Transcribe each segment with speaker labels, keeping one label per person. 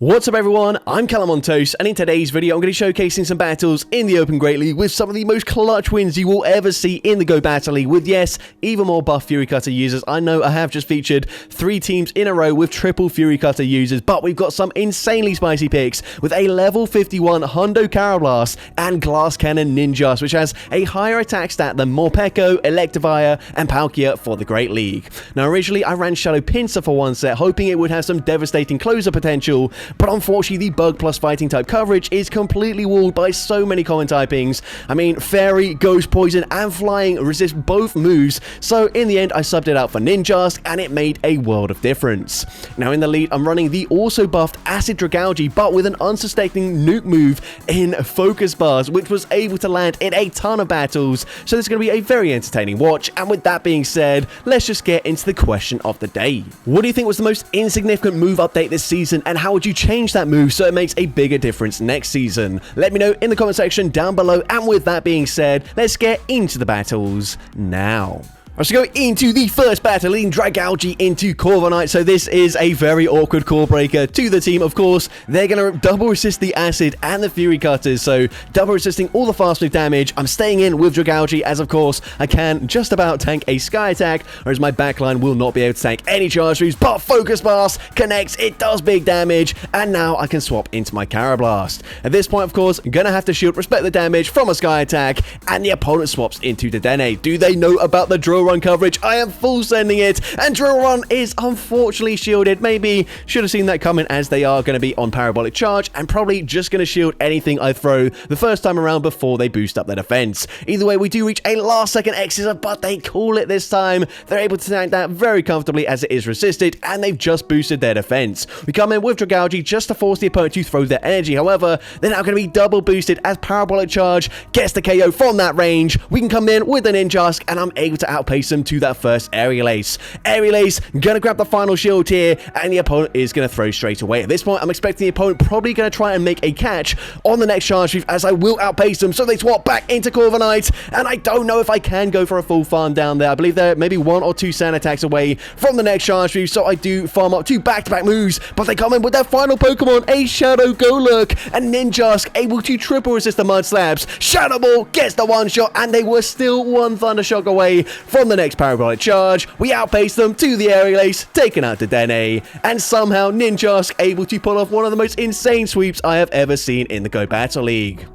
Speaker 1: What's up everyone, I'm CallumOnToast, and in today's video I'm going to be showcasing some battles in the Open Great League with some of the most clutch wins you will ever see in the Go Battle League with, yes, even more buff Fury Cutter users. I know I have just featured 3 teams in a row with triple Fury Cutter users, but we've got some insanely spicy picks with a level 51 Hundo Karrablast and Glass Cannon Ninjask, which has a higher attack stat than Morpeko, Electivire, and Palkia for the Great League. Now originally I ran Shadow Pinsir for one set, hoping it would have some devastating closer potential, but unfortunately the bug plus fighting type coverage is completely walled by so many common typings. I mean, Fairy, Ghost, Poison, and Flying resist both moves, so in the end I subbed it out for Ninjask, and it made a world of difference. Now in the lead I'm running the also buffed Acid Dragalge, but with an unsuspecting nuke move in Focus Bars, which was able to land in a ton of battles, so this is going to be a very entertaining watch. And with that being said, let's just get into the question of the day. What do you think was the most insignificant move update this season, and how would you change that move so it makes a bigger difference next season? Let me know in the comment section down below, and with that being said, let's get into the battles now. Let's go into the first battle, leading Dragalge into Corviknight. So this is a very awkward core breaker to the team. Of course, they're going to double resist the Acid and the Fury Cutters, so double resisting all the fast move damage. I'm staying in with Dragalge, as of course I can just about tank a Sky Attack, whereas my backline will not be able to tank any charge moves, but Focus Blast connects, it does big damage, and now I can swap into my Karrablast. At this point, of course, I'm going to have to shield, respect the damage from a Sky Attack, and the opponent swaps into Dedenne. Do they know about the drill run coverage? I am full sending it, and drill run is unfortunately shielded. Maybe should have seen that coming, as they are going to be on parabolic charge and probably just going to shield anything I throw the first time around before they boost up their defense. Either way, we do reach a last second Exeter, but they call it this time. They're able to tank that very comfortably as it is resisted, and they've just boosted their defense. We come in with Dragalge just to force the opponent to throw their energy. However, they're now going to be double boosted as parabolic charge gets the KO from that range. We can come in with an Ninjask, and I'm able to outpace them to that first Aerial Ace. Aerial Ace gonna grab the final shield here, and the opponent is gonna throw straight away. At this point, I'm expecting the opponent probably gonna try and make a catch on the next charge move, as I will outpace them, so they swap back into Corviknight, and I don't know if I can go for a full farm down there. I believe they're maybe 1 or 2 sand attacks away from the next charge move, so I do farm up 2 back-to-back moves, but they come in with their final Pokemon, a Shadow Golurk, and Ninjask able to triple resist the Mud Slaps. Shadow Ball gets the one shot, and they were still 1 Thunder Shock away from the next parabolic charge. We outpace them to the Aerial Ace, taking out Dedenne, and somehow Ninjask able to pull off one of the most insane sweeps I have ever seen in the Go Battle League.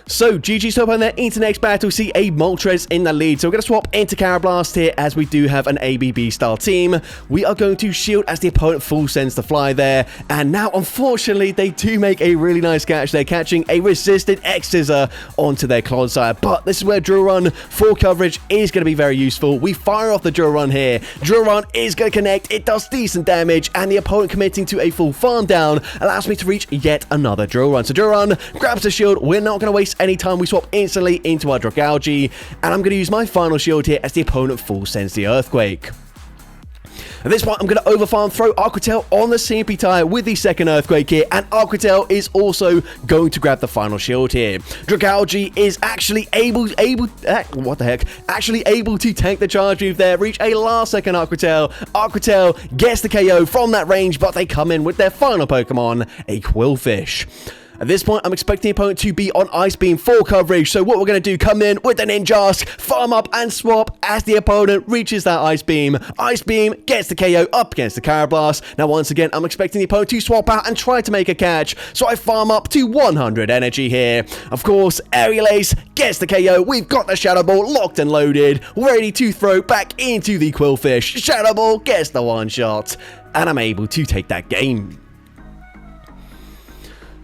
Speaker 1: So, GG's top on there into next battle. See a Moltres in the lead. So, we're going to swap into Karrablast here, as we do have an ABB style team. We are going to shield as the opponent full sends the fly there. And now, unfortunately, they do make a really nice catch. They're catching a resisted X-Scissor onto their Clodsire. But this is where Drill Run full coverage is going to be very useful. We fire off the Drill Run here. Drill Run is going to connect. It does decent damage. And the opponent committing to a full farm down allows me to reach yet another Drill Run. So, Drill Run grabs the shield. We're not going to waste any time. We swap instantly into our Dragalge, and I'm going to use my final shield here as the opponent full sends the Earthquake. At this point, I'm going to overfarm, throw Aquatail on the CMP tire with the second Earthquake here, and Aquatail is also going to grab the final shield here. Dragalge is actually able to tank the charge move there, reach a last second Aquatail. Aquatail gets the KO from that range, but they come in with their final Pokemon, a Quillfish. At this point, I'm expecting the opponent to be on Ice Beam full coverage, so what we're going to do, come in with the Ninjask, farm up and swap as the opponent reaches that Ice Beam. Ice Beam gets the KO up against the Karrablast. Now, once again, I'm expecting the opponent to swap out and try to make a catch, so I farm up to 100 energy here. Of course, Aerial Ace gets the KO. We've got the Shadow Ball locked and loaded, ready to throw back into the Quillfish. Shadow Ball gets the one shot, and I'm able to take that game.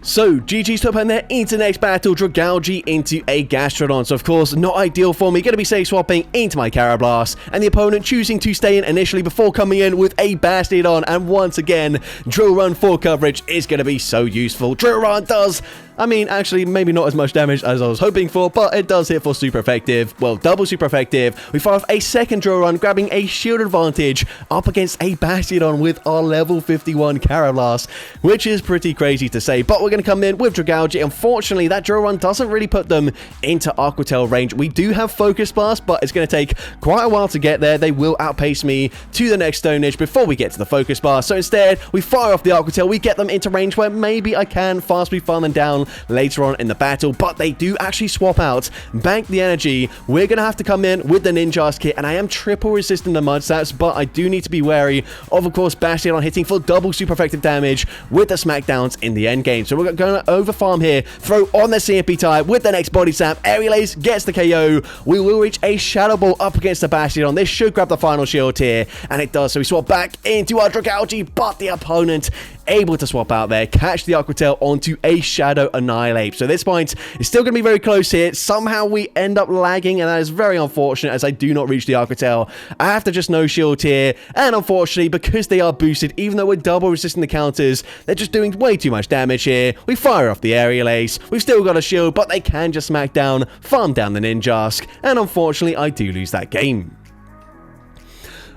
Speaker 1: So, GG's top hand there into next battle, Dragalge into a Gastrodon. So, of course, not ideal for me. Going to be safe swapping into my Karrablast, and the opponent choosing to stay in initially before coming in with a Bastiodon. And once again, Drill Run for coverage is going to be so useful. Drill Run does I mean, actually, maybe not as much damage as I was hoping for, but it does hit for super effective. Well, double super effective. We fire off a second drill run, grabbing a shield advantage up against a Bastion with our level 51 Karrablast, which is pretty crazy to say, but we're going to come in with Dragalge. Unfortunately, that drill run doesn't really put them into Aquatail range. We do have Focus Blast, but it's going to take quite a while to get there. They will outpace me to the next Stone Edge before we get to the Focus Blast. So instead, we fire off the Aquatail. We get them into range where maybe I can fastly farm them down later on in the battle, but they do actually swap out, bank the energy. We're going to have to come in with the Ninjask kit, and I am triple resisting the mud stats, but I do need to be wary of course, Bastion hitting for double super effective damage with the smackdowns in the end game. So we're going to over farm here, throw on the CMP type with the next body slam. Aerial Ace gets the KO. We will reach a Shadow Ball up against the Bastion. This should grab the final shield here, and it does. So we swap back into our Dragalge, but the opponent able to swap out there, catch the Aquatail onto a Shadow Annihilate. So this point is still going to be very close here. Somehow we end up lagging, and that is very unfortunate as I do not reach the Aquatail. I have to just no shield here, and unfortunately, because they are boosted, even though we're double resisting the counters, they're just doing way too much damage here. We fire off the Aerial Ace. We've still got a shield, but they can just smack down, farm down the Ninjask, and unfortunately, I do lose that game.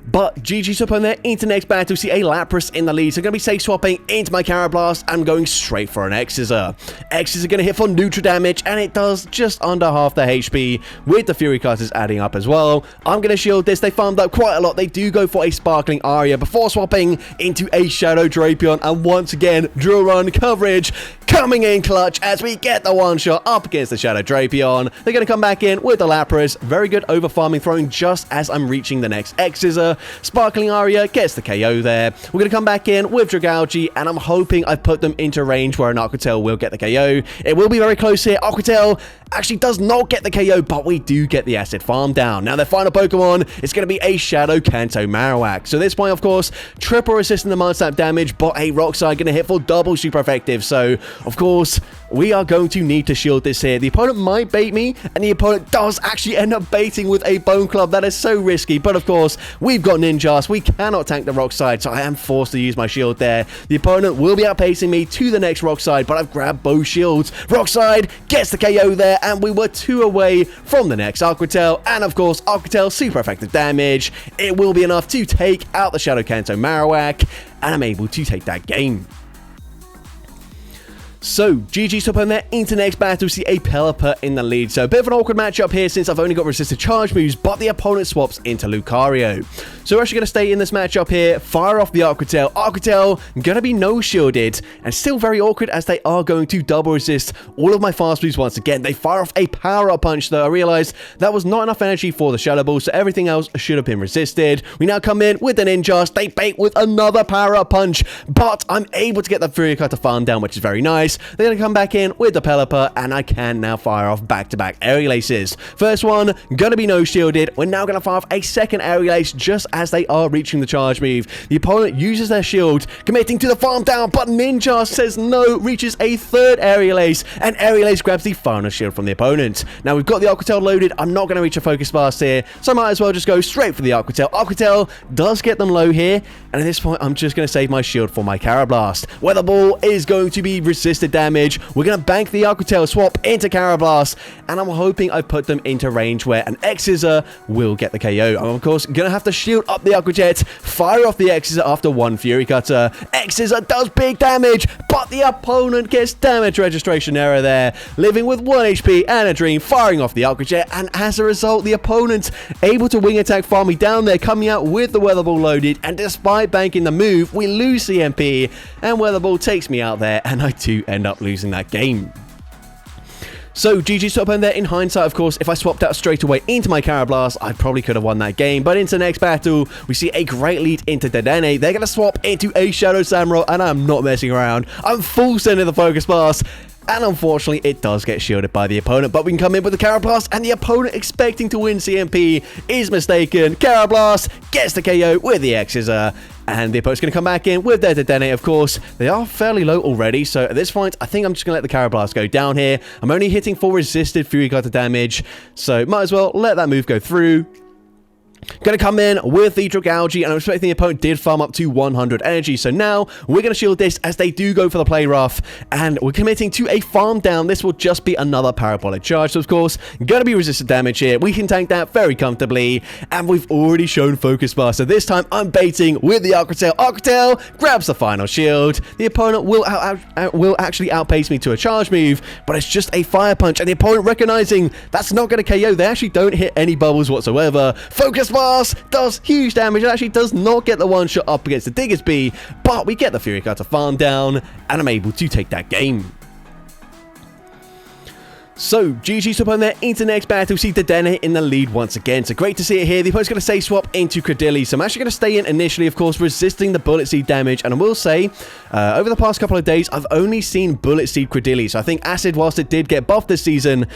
Speaker 1: But GG's up on there into next battle. See a Lapras in the lead. So I'm going to be safe swapping into my Karrablast and going straight for an X-Scissor. X-Scissor going to hit for neutral damage, and it does just under half the HP with the Fury Cutters adding up as well. I'm going to shield this. They farmed up quite a lot. They do go for a Sparkling Aria before swapping into a Shadow Drapion, and once again, drill run coverage coming in clutch as we get the one shot up against the Shadow Drapion. They're going to come back in with the Lapras. Very good over farming, throwing just as I'm reaching the next X-Scissor. Sparkling Aria gets the KO there. We're going to come back in with Dragalge, and I'm hoping I've put them into range where an Aquatail will get the KO. It will be very close here. Aquatail actually does not get the KO, but we do get the acid farm down. Now, their final Pokemon is going to be a Shadow Kanto Marowak. So this point, of course, triple resisting the Mud Slap damage, but a Rock Slide going to hit for double super effective. So, of course, we are going to need to shield this here. The opponent might bait me, and the opponent does actually end up baiting with a Bone Club. That is so risky, but of course, we've got Ninjask. We cannot tank the Rock Slide, so I am forced to use my shield there. The opponent will be outpacing me to the next Rock Slide, but I've grabbed both shields. Rock Slide gets the KO there, and we were 2 away from the next Aquatail, and of course, Aquatail super effective damage. It will be enough to take out the Shadow Kanto Marowak, and I'm able to take that game. So, GG's up on there into next battle. See a Pelipper in the lead. So, a bit of an awkward matchup here since I've only got resisted charge moves, but the opponent swaps into Lucario. So, we're actually going to stay in this matchup here, fire off the Aquatail. Aquatail going to be no-shielded, and still very awkward as they are going to double resist all of my fast moves once again. They fire off a Power-Up Punch, though. I realized that was not enough energy for the Shadow Ball, so everything else should have been resisted. We now come in with an Ninjask. They bait with another Power-Up Punch, but I'm able to get the Fury Cutter farm down, which is very nice. They're going to come back in with the Pelipper, and I can now fire off back-to-back Aerial Aces. First one, going to be no-shielded. We're now going to fire off a second Aerial Ace just as they are reaching the charge move. The opponent uses their shield, committing to the farm down, but Ninja says no, reaches a third Aerial Ace, and Aerial Ace grabs the final shield from the opponent. Now, we've got the Aquatail loaded. I'm not going to reach a Focus Blast here, so I might as well just go straight for the Aquatail. Aquatail does get them low here, and at this point, I'm just going to save my shield for my Karrablast. Weather Ball is going to be resisted damage. We're going to bank the Aquatail, swap into Karrablast, and I'm hoping I put them into range where an X-Scissor will get the KO. I'm, of course, going to have to shield up the Aquajet, fire off the X-Scissor after one Fury Cutter. X-Scissor does big damage, but the opponent gets damage registration error there, living with 1 HP and a Dream, firing off the Aquajet, and as a result, the opponent able to wing attack farm me down there, coming out with the Weather Ball loaded, and despite banking the move, we lose CMP, and Weather Ball takes me out there, and I do end up losing that game. So, GG's top end there. In hindsight, of course, if I swapped out straight away into my Karrablast, I probably could have won that game. But into the next battle, we see a great lead into Dedenne. They're going to swap into a Shadow Samurott, and I'm not messing around. I'm full sending the Focus Blast. And unfortunately, it does get shielded by the opponent. But we can come in with the Karrablast, and the opponent expecting to win CMP is mistaken. Karrablast gets the KO with the X-Scissor. And the opponent's going to come back in with their Dedenne, of course. They are fairly low already, so at this point, I think I'm just going to let the Karrablast go down here. I'm only hitting for resisted Fury Cutter damage, so might as well let that move go through. Going to come in with the Dragalge, and I'm expecting the opponent did farm up to 100 energy. So now we're going to shield this as they do go for the play rough, and we're committing to a farm down. This will just be another parabolic charge. So of course, going to be resistant damage here. We can tank that very comfortably, and we've already shown Focus Bar. So this time I'm baiting with the Aqua Tail. Aqua Tail grabs the final shield. The opponent will actually outpace me to a charge move, but it's just a Fire Punch, and the opponent recognizing that's not going to KO. They actually don't hit any bubbles whatsoever. Focus Blast does huge damage. It actually does not get the one shot up against the Diggersby, but we get the Fury Cutter farm down, and I'm able to take that game. So, GG's up on there into next battle. See Dedenne in the lead once again. So, great to see it here. The opponent's going to say swap into Cradilli. So, I'm actually going to stay in initially, of course, resisting the Bullet Seed damage. And I will say, over the past couple of days, I've only seen Bullet Seed Cradilli. So, I think Acid, whilst it did get buffed this season,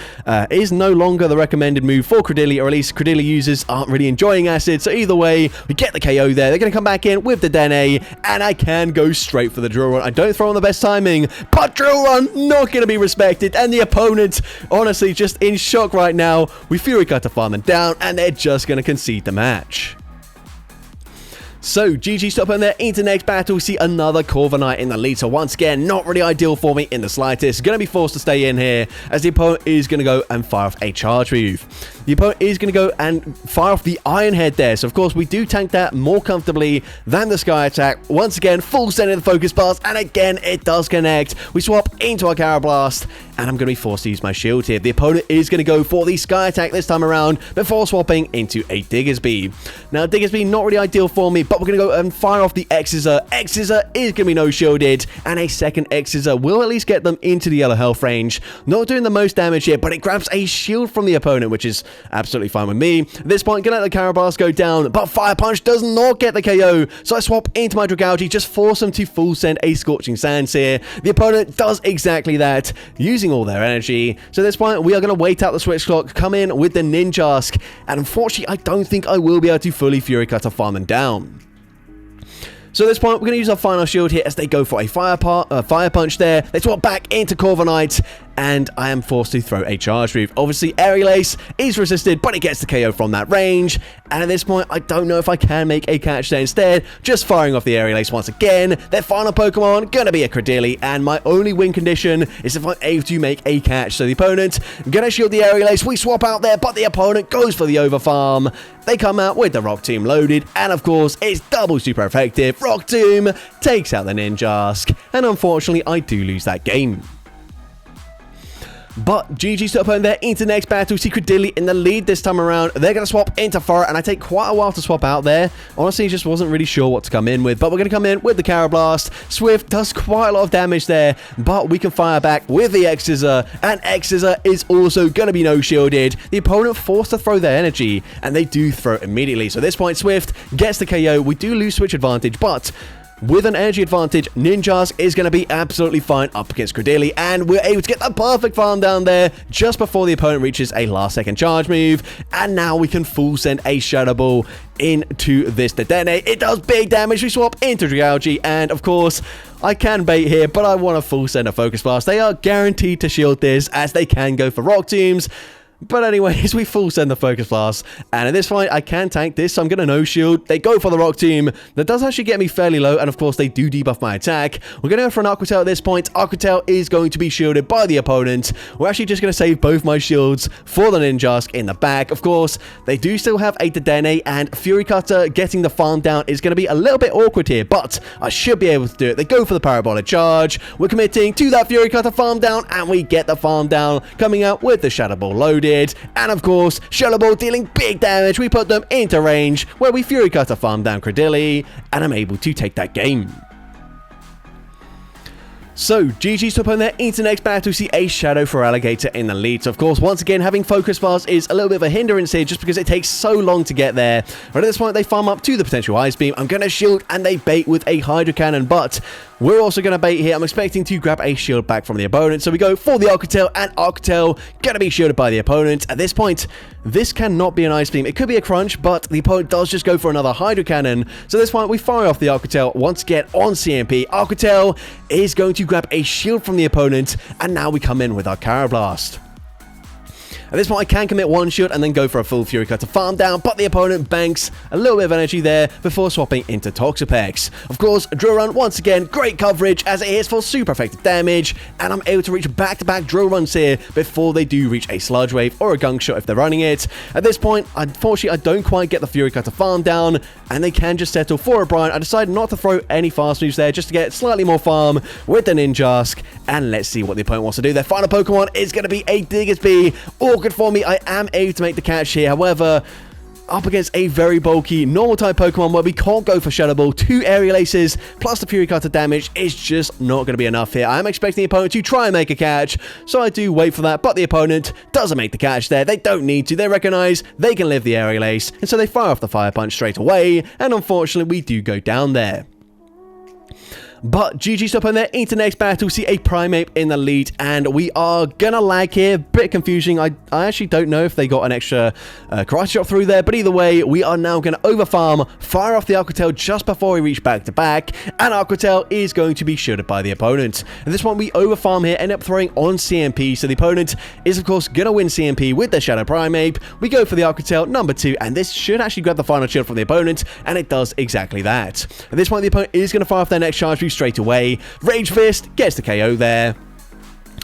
Speaker 1: is no longer the recommended move for Cradilli, or at least Cradilli users aren't really enjoying Acid. So, either way, we get the KO there. They're going to come back in with Dedenne, and I can go straight for the Drill Run. I don't throw on the best timing, but Drill Run not going to be respected, and the opponent honestly just in shock right now. We Fury Cutter farm them down, and they're just going to concede the match. So, GG stop on there into next battle. We see another Corviknight in the lead. So, once again, not really ideal for me in the slightest. Going to be forced to stay in here as the opponent is going to go and fire off a charge move. The opponent is going to go and fire off the Iron Head there. So, of course, we do tank that more comfortably than the Sky Attack. Once again, full send in the Focus Blast, and again, it does connect. We swap into our Karrablast, and I'm going to be forced to use my shield here. The opponent is going to go for the Sky Attack this time around before swapping into a Diggersby. Now, Diggersby not really ideal for me, but we're going to go and fire off the X-Scissor. X-Scissor is going to be no shielded, and a second X-Scissor will at least get them into the yellow health range. Not doing the most damage here, but it grabs a shield from the opponent, which is absolutely fine with me. At this point, going to let the Karrablast go down, but Fire Punch does not get the KO, so I swap into my Dragalge, just force them to full send a Scorching Sands here. The opponent does exactly that, using all their energy. So at this point, we are going to wait out the switch clock, come in with the Ninjask, and unfortunately, I don't think I will be able to fully Fury Cutter farm them down. So at this point, we're going to use our final shield here as they go for a Fire Punch there. They swap back into Corviknight, and I am forced to throw a charge move. Obviously, Aerial Ace is resisted, but it gets the KO from that range. And at this point, I don't know if I can make a catch there. Instead, just firing off the Aerial Ace once again. Their final Pokemon, going to be a Cradilli, and my only win condition is if I'm able to make a catch. So the opponent, going to shield the Aerial Ace. We swap out there, but the opponent goes for the Overfarm. They come out with the Rock Tomb loaded, and of course, it's double super effective. Rock Tomb takes out the Ninjask, and unfortunately, I do lose that game. But GG's to opponent there into next battle. See Cradilli in the lead this time around. They're going to swap into Fire, and I take quite a while to swap out there. Honestly, just wasn't really sure what to come in with, but we're going to come in with the Karrablast. Swift does quite a lot of damage there, but we can fire back with the X-Scissor, and X-Scissor is also going to be no shielded. The opponent forced to throw their energy, and they do throw it immediately. So at this point, Swift gets the KO. We do lose switch advantage, but with an energy advantage, Ninjask is going to be absolutely fine up against Cradilli, and we're able to get the perfect farm down there just before the opponent reaches a last-second charge move, and now we can full send a Shadow Ball into this Dedenne. It does big damage. We swap into Dragalge, and of course, I can bait here, but I want to full send a Focus Blast. They are guaranteed to shield this, as they can go for Rock Tombs. But anyways, we full send the Focus Blast, and at this point, I can tank this, so I'm going to no shield. They go for the Rock Tomb. That does actually get me fairly low, and of course, they do debuff my attack. We're going to go for an Aqua Tail at this point. Aqua Tail is going to be shielded by the opponent. We're actually just going to save both my shields for the Ninjask in the back. Of course, they do still have a Dedenne, and Fury Cutter getting the farm down is going to be a little bit awkward here, but I should be able to do it. They go for the Parabolic Charge. We're committing to that Fury Cutter farm down, and we get the farm down, coming out with the Shadow Ball loaded. And of course, Shadow Ball dealing big damage. We put them into range where we Fury Cutter farm down Cradilli, and I'm able to take that game. So, GG's to opponent there into next battle. See a Shadow for Alligator in the lead. So, of course, once again, having Focus Bars is a little bit of a hindrance here just because it takes so long to get there. But at this point, they farm up to the potential Ice Beam. I'm going to shield, and they bait with a Hydro Cannon, but we're also going to bait here. I'm expecting to grab a shield back from the opponent. So we go for the Aqua Tail, and Aqua Tail going to be shielded by the opponent. At this point, this cannot be an Ice Beam. It could be a Crunch, but the opponent does just go for another Hydro Cannon. So at this point, we fire off the Aqua Tail once again on CMP. Aqua Tail is going to grab a shield from the opponent, and now we come in with our Karrablast. At this point, I can commit one shield and then go for a full Fury Cutter farm down, but the opponent banks a little bit of energy there before swapping into Toxapex. Of course, Drill Run, once again, great coverage as it hits for super effective damage, and I'm able to reach back-to-back Drill Runs here before they do reach a Sludge Wave or a Gunk Shot if they're running it. At this point, unfortunately, I don't quite get the Fury Cutter farm down, and they can just settle for a Brian. I decided not to throw any fast moves there just to get slightly more farm with the Ninjask, and let's see what the opponent wants to do. Their final Pokemon is going to be a Diggersby. Awkward for me. I am able to make the catch here. However, up against a very bulky normal type Pokemon where we can't go for Shadow Ball, 2 Aerial Aces plus the Fury Cutter damage is just not going to be enough here. I am expecting the opponent to try and make a catch, so I do wait for that, but the opponent doesn't make the catch there. They don't need to. They recognize they can live the Aerial Ace, and so they fire off the Fire Punch straight away, and unfortunately we do go down there. But GG's up on there into next battle. See a Primeape in the lead, and we are gonna lag here. Bit confusing. I actually don't know if they got an extra Karate Chop through there, but either way, we are now gonna overfarm, fire off the Aquatail just before we reach back to back, and Aquatail is going to be shielded by the opponent. At this one, we overfarm here, end up throwing on CMP, so the opponent is of course gonna win CMP with their Shadow Primeape. We go for the Aquatail number 2, and this should actually grab the final shield from the opponent, and it does exactly that. At this point, the opponent is gonna fire off their next charge straight away. Rage Fist gets the KO there.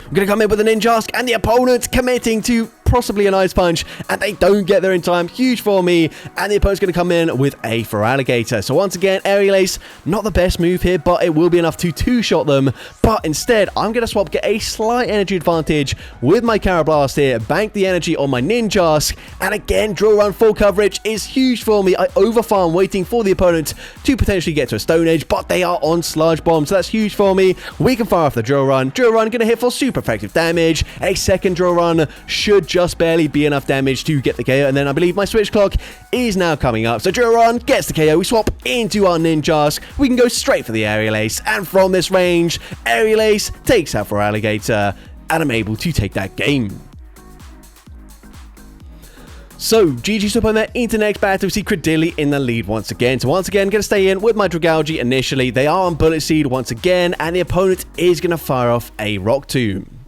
Speaker 1: I'm going to come in with an Ninjask, and the opponent committing to possibly an Ice Punch, and they don't get there in time. Huge for me, and the opponent's going to come in with a Feraligatr. So once again, Aerial Ace, not the best move here, but it will be enough to two-shot them. But instead, I'm going to swap, get a slight energy advantage with my Karrablast here, bank the energy on my Ninjask, and again, Drill Run full coverage is huge for me. I overfarm, waiting for the opponent to potentially get to a Stone Edge, but they are on Sludge Bomb, so that's huge for me. We can fire off the Drill Run. Drill Run going to hit for super effective damage. A second Drill Run should just barely be enough damage to get the KO, and then I believe my switch clock is now coming up. So Drill Run gets the KO. We swap into our Ninjask. We can go straight for the Aerial Ace, and from this range, Aerial Ace takes out Feraligatr, and I'm able to take that game. So, GG's up on there into next battle. We see Credilli in the lead once again. So once again, going to stay in with my Dragalge initially. They are on Bullet Seed once again, and the opponent is going to fire off a Rock Tomb.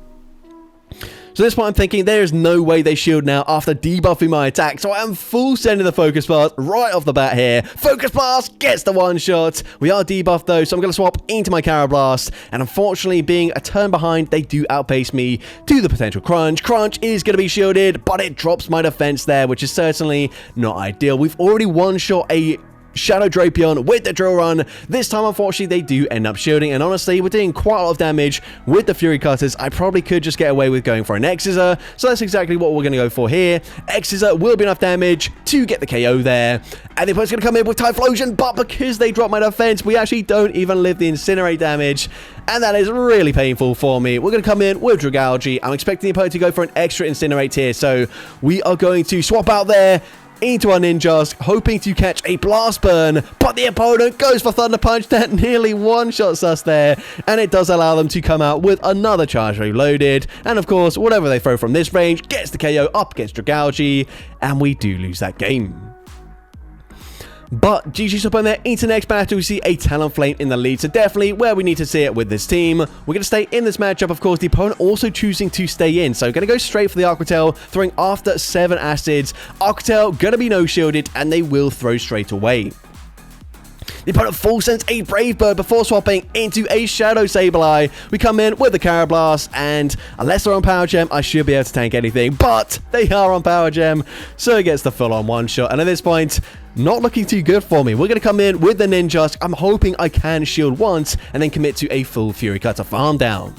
Speaker 1: So at this point, I'm thinking there is no way they shield now after debuffing my attack. So I am full sending the Focus Blast right off the bat here. Focus Blast gets the one shot. We are debuffed though, so I'm going to swap into my Karrablast. And unfortunately, being a turn behind, they do outpace me to the potential Crunch. Crunch is going to be shielded, but it drops my defense there, which is certainly not ideal. We've already one-shot a Shadow Drapion with the Drill Run. This time, unfortunately, they do end up shielding, and honestly, we're doing quite a lot of damage with the Fury Cutters. I probably could just get away with going for an X-Scissor, so that's exactly what we're going to go for here. X-Scissor will be enough damage to get the KO there, and the opponent's going to come in with Typhlosion, but because they dropped my defense, we actually don't even live the Incinerate damage, and that is really painful for me. We're going to come in with Dragalge. I'm expecting the opponent to go for an extra Incinerate here, so we are going to swap out there into our Ninjask, hoping to catch a Blast Burn, but the opponent goes for Thunder Punch. That nearly one-shots us there, and it does allow them to come out with another charge reloaded, and of course, whatever they throw from this range gets the KO up against Dragalge, and we do lose that game. But GG's up on there into next battle. We see a Talonflame in the lead, so definitely where we need to see it with this team. We're going to stay in this matchup, of course, the opponent also choosing to stay in, so going to go straight for the Aquatail, throwing after 7 Acids. Aquatail going to be no-shielded, and they will throw straight away. The opponent full sends a Brave Bird before swapping into a Shadow Sableye. We come in with the Karrablast, and unless they're on Power Gem, I should be able to tank anything, but they are on Power Gem, so it gets the full-on one-shot, and at this point, not looking too good for me. We're going to come in with the Ninjask. I'm hoping I can shield once, and then commit to a full Fury Cutter farm down.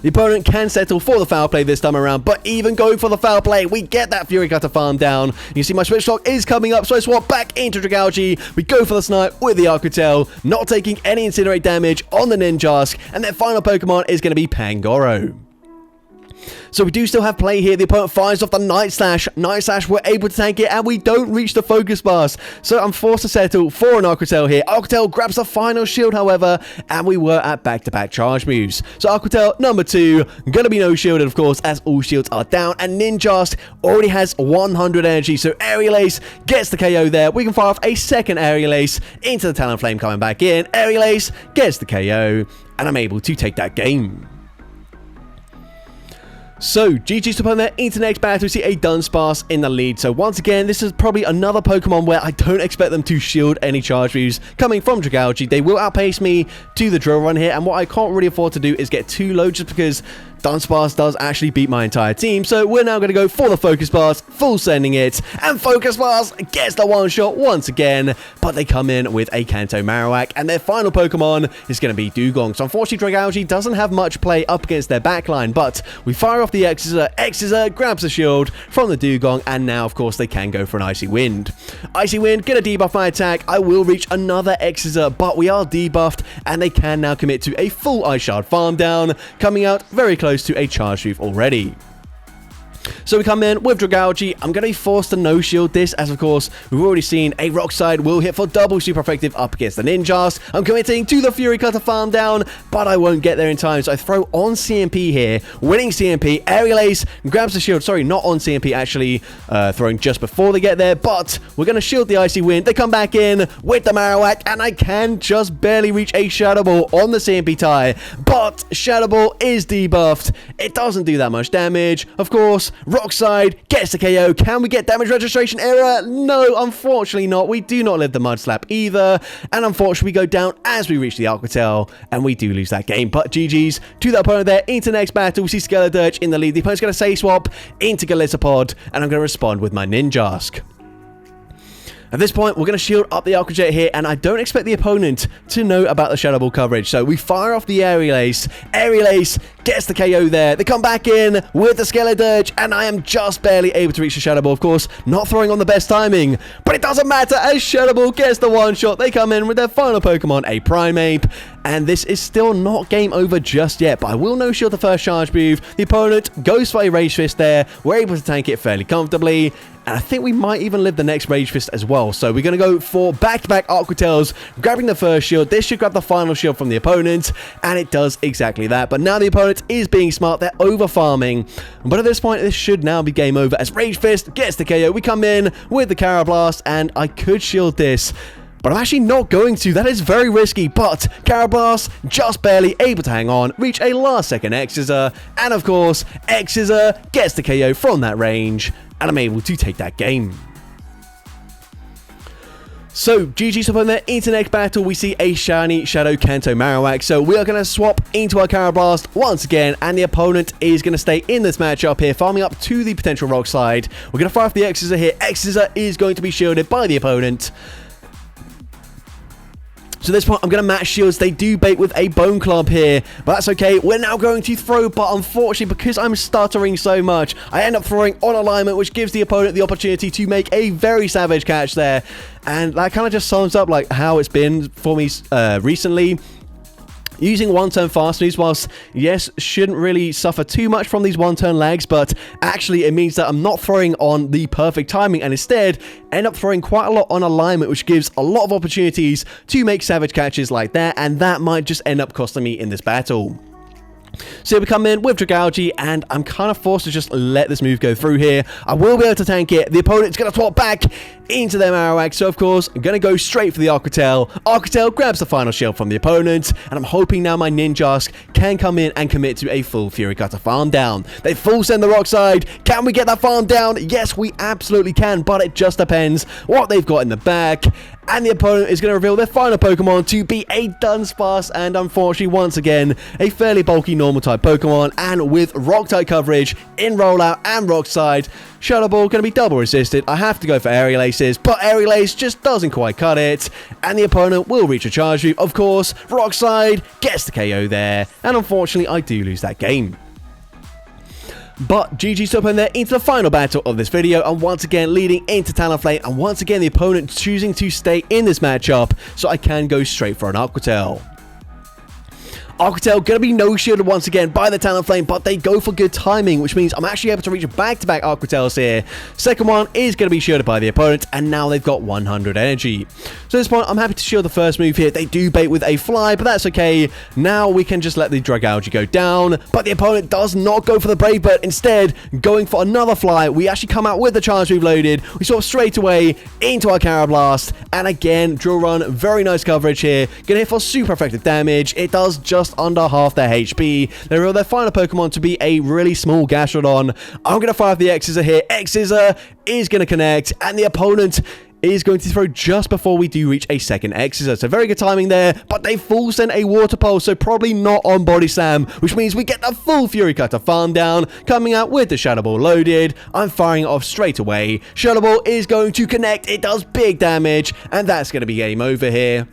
Speaker 1: The opponent can settle for the foul play this time around, but even going for the foul play, we get that Fury Cutter farm down. You see my switch clock is coming up, so I swap back into Dragalge. We go for the snipe with the Aquatail, not taking any Incinerate damage on the Ninjask, and their final Pokemon is going to be Pangoro. So we do still have play here. The opponent fires off the Night Slash. Night Slash, we're able to tank it, and we don't reach the Focus Blast. So I'm forced to settle for an Aquatail here. Aquatail grabs the final shield, however, and we were at back-to-back charge moves. So Aquatail, number 2, gonna be no-shielded, of course, as all shields are down, and Ninjask already has 100 energy, so Aerial Ace gets the KO there. We can fire off a second Aerial Ace into the Talonflame coming back in. Aerial Ace gets the KO, and I'm able to take that game. So, GG's upon there, into the next battle, we see a Dunsparce in the lead. So, once again, this is probably another Pokemon where I don't expect them to shield any charge moves coming from Dragalge. They will outpace me to the drill run here, and what I can't really afford to do is get too low just because Dunsparce does actually beat my entire team. So, we're now going to go for the Focus Blast, full sending it, and Focus Blast gets the one-shot once again, but they come in with a Kanto Marowak, and their final Pokemon is going to be Dugong. So, unfortunately, Dragalge doesn't have much play up against their backline, but we fire off the Exeter grabs the shield from the Dugong, and now, of course, they can go for an Icy Wind. Icy Wind, gonna debuff my attack. I will reach another Exeter, but we are debuffed, and they can now commit to a full Ice Shard farm down, coming out very close to a charge move already. So we come in with Dragalge. I'm going to be forced to no-shield this, as of course, we've already seen a Rock Slide will hit for double super effective up against the Ninjask. I'm committing to the Fury Cutter farm down, but I won't get there in time, so I throw on CMP here, winning CMP, Aerial Ace, grabs the shield, sorry, not on CMP, actually, throwing just before they get there, but we're going to shield the Icy Wind. They come back in with the Marowak, and I can just barely reach a Shadow Ball on the CMP tie, but Shadow Ball is debuffed. It doesn't do that much damage, of course. Rock Slide gets the KO. Can we get damage registration error? No, unfortunately not. We do not live the Mud Slap either. And unfortunately, we go down as we reach the Aquatel, and we do lose that game. But GG's to the opponent there. Into the next battle, we see Skeledirge in the lead. The opponent's going to say swap into Galissapod, and I'm going to respond with my Ninjask. At this point, we're going to shield up the Aqua Jet here, and I don't expect the opponent to know about the Shadow Ball coverage. So we fire off the Aerial Ace. Aerial Ace gets the KO there. They come back in with the Skeledirge, and I am just barely able to reach the Shadow Ball. Of course, not throwing on the best timing, but it doesn't matter as Shadow Ball gets the one-shot. They come in with their final Pokemon, a Primeape, and this is still not game over just yet, but I will no-shield the first charge move. The opponent goes for a Rage Fist there. We're able to tank it fairly comfortably, and I think we might even live the next Rage Fist as well. So we're going to go for back-to-back Aquatels, grabbing the first shield. This should grab the final shield from the opponent, and it does exactly that. But now the opponent is being smart. They're over-farming. But at this point, this should now be game over as Rage Fist gets the KO. We come in with the Karrablast, and I could shield this, but I'm actually not going to. That is very risky, but Karrablast just barely able to hang on, reach a last-second Exeter, and of course, Exeter gets the KO from that range, and I'm able to take that game. So, GG's up on there. Into the next battle, we see a shiny Shadow Kanto Marowak. So, we are going to swap into our Karrablast once again, and the opponent is going to stay in this matchup here, farming up to the potential Rock Slide. We're going to fire off the Exeter here. Exeter is going to be shielded by the opponent. So at this point, I'm going to match shields. They do bait with a Bone Club here, but that's okay. We're now going to throw, but unfortunately, because I'm stuttering so much, I end up throwing on alignment, which gives the opponent the opportunity to make a very savage catch there. And that kind of just sums up like how it's been for me recently. Using one-turn fast moves, whilst, yes, shouldn't really suffer too much from these one-turn lags, but actually it means that I'm not throwing on the perfect timing, and instead end up throwing quite a lot on alignment, which gives a lot of opportunities to make savage catches like that, and that might just end up costing me in this battle. So we come in with Dragalge, and I'm kind of forced to just let this move go through here. I will be able to tank it. The opponent's going to swap back into their Marowak, so of course, I'm going to go straight for the Aquatel. Aquatel grabs the final shield from the opponent, and I'm hoping now my Ninjask can come in and commit to a full Fury Cutter farm down. They full send the Rock Slide. Can we get that farm down? Yes, we absolutely can, but it just depends what they've got in the back. And the opponent is going to reveal their final Pokemon to be a Dunsparce, and unfortunately, once again, a fairly bulky normal-type Pokemon, and with Rock-type coverage in Rollout and Rock Slide, Shadow Ball going to be double resisted. I have to go for Aerial Aces, but Aerial Ace just doesn't quite cut it, and the opponent will reach a charge move. Of course, Rock Slide gets the KO there, and unfortunately, I do lose that game. But GG's up in there into the final battle of this video, and once again leading into Talonflame, and once again the opponent choosing to stay in this matchup, so I can go straight for an Aquatel. Aquatel going to be no-shielded once again by the Talonflame, but they go for good timing, which means I'm actually able to reach back-to-back Aquatels here. Second one is going to be shielded by the opponent, and now they've got 100 energy. So at this point, I'm happy to shield the first move here. They do bait with a Fly, but that's okay. Now we can just let the Dragalge go down, but the opponent does not go for the Brave Bird. Instead, going for another Fly, we actually come out with the charge move loaded. We swap straight away into our Karrablast, and again, Drill Run, very nice coverage here. Gonna hit for super effective damage. It does just just under half their HP. They reveal their final Pokemon to be a really small Gastrodon. I'm going to fire off the X-Scissor here. X-Scissor is going to connect, and the opponent is going to throw just before we do reach a second X-Scissor. So very good timing there, but they full send a Water Pulse, so probably not on Body Slam, which means we get the full Fury Cutter farm down, coming out with the Shadow Ball loaded. I'm firing it off straight away. Shadow Ball is going to connect. It does big damage, and that's going to be game over here.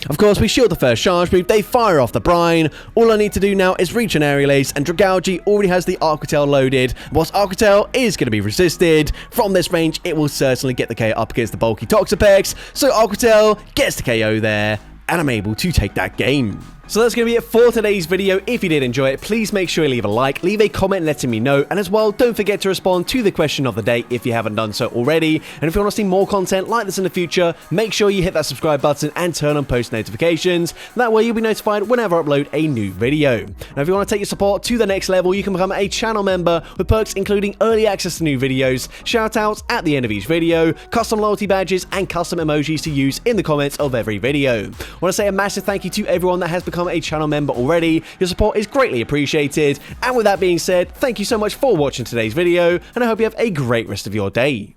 Speaker 1: Of course, we shield the first charge move, they fire off the Brine. All I need to do now is reach an Aerial Ace, and Dragalge already has the Aqua Tail loaded. Whilst Aqua Tail is going to be resisted, from this range, it will certainly get the KO up against the bulky Toxapex. So Aqua Tail gets the KO there, and I'm able to take that game. So that's going to be it for today's video. If you did enjoy it, please make sure you leave a like, leave a comment letting me know, and as well, don't forget to respond to the question of the day if you haven't done so already. And if you want to see more content like this in the future, make sure you hit that subscribe button and turn on post notifications. That way you'll be notified whenever I upload a new video. Now if you want to take your support to the next level, you can become a channel member with perks including early access to new videos, shoutouts at the end of each video, custom loyalty badges, and custom emojis to use in the comments of every video. I want to say a massive thank you to everyone that has become a channel member already. Your support is greatly appreciated. And with that being said, thank you so much for watching today's video, and I hope you have a great rest of your day.